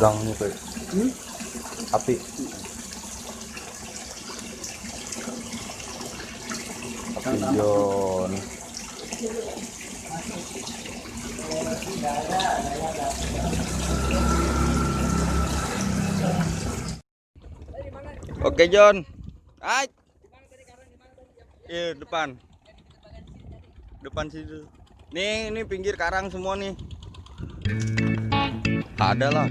tegang nih kayak api. Api jhon. Oke Jhon. Iya depan. Depan situ. Nih ini pinggir karang semua nih. Ada lah.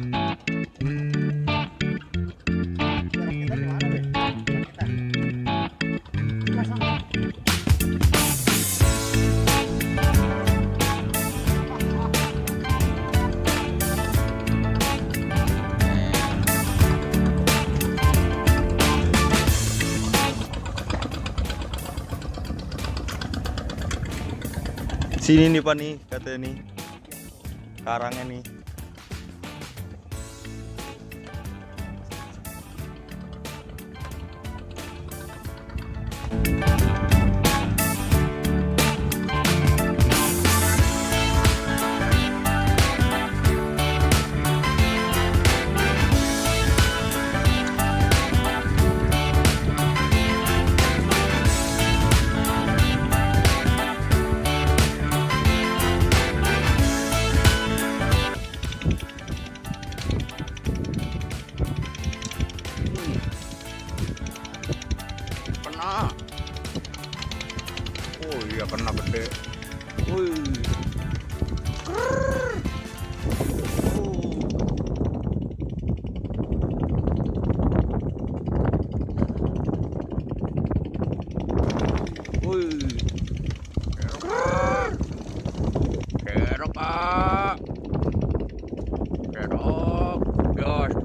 Sini nih Pak nih katanya nih. Karangnya nih. Kena. Oh iya kena gede. Wih. Kerok Pak. Kerok. Yos.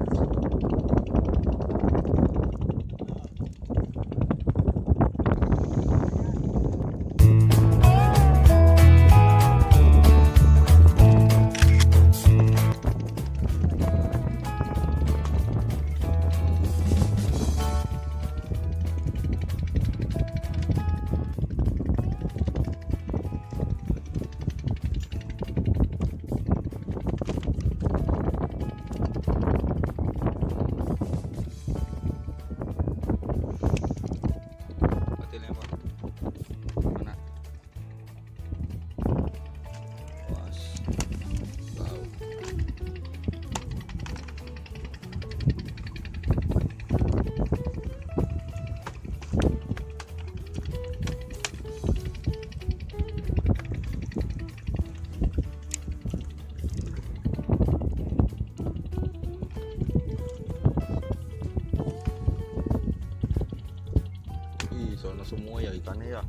Soalnya semua ya ikannya ya.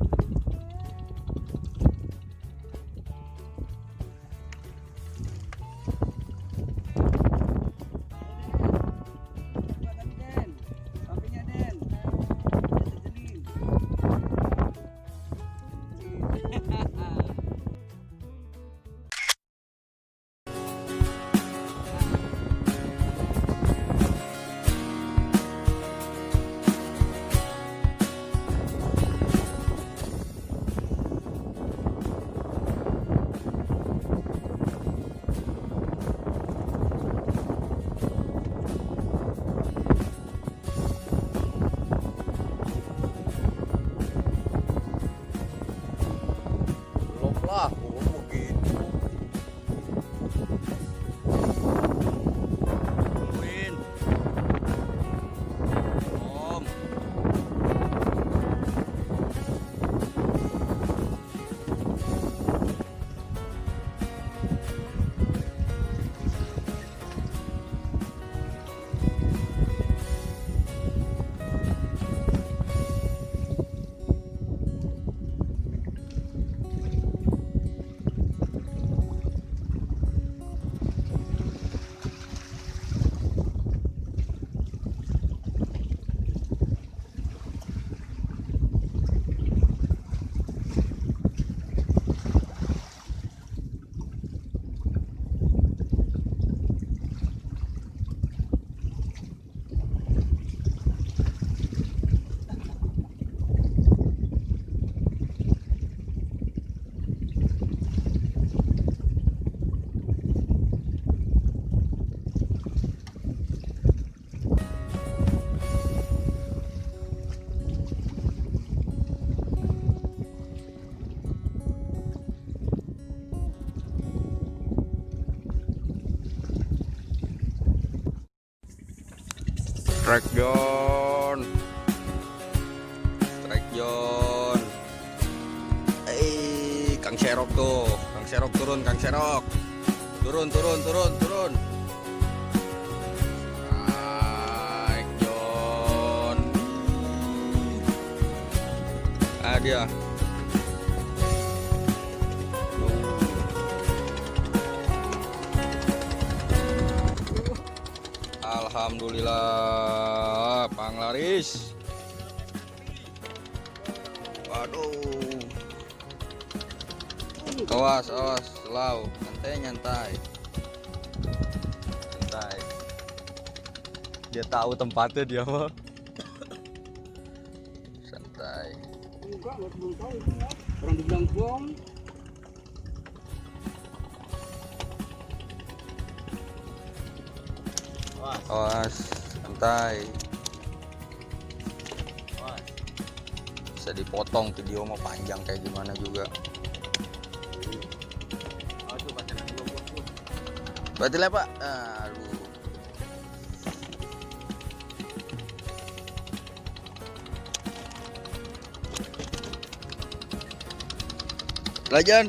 Strike jhon. Strike jhon. Kang Serok tuh. Kang Serok turun, Kang Serok. Turun. Strike jhon. Ah dia. Alhamdulillah, panglaris. Waduh. Awas, selalu nyantai. Dia tahu tempatnya dia mah. Santai. Orang dibilang bom. Awas, santai. Bisa dipotong video mau panjang kayak gimana juga. Batil ya Pak? Aduh. Lajan,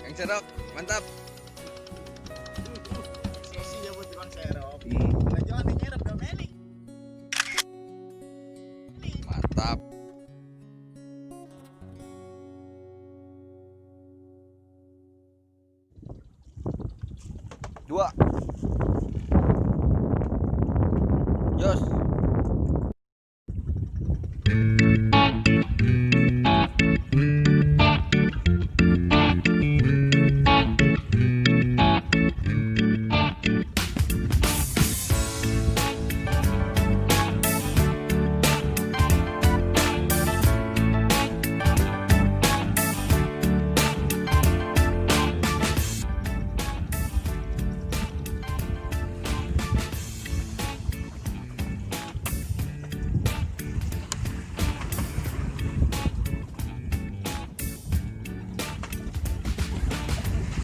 Kang Serok, mantap. Sesi ya buat Bang Serok. Hmm. Jangan nyerap gak meli. Mantap. Dua. Jos.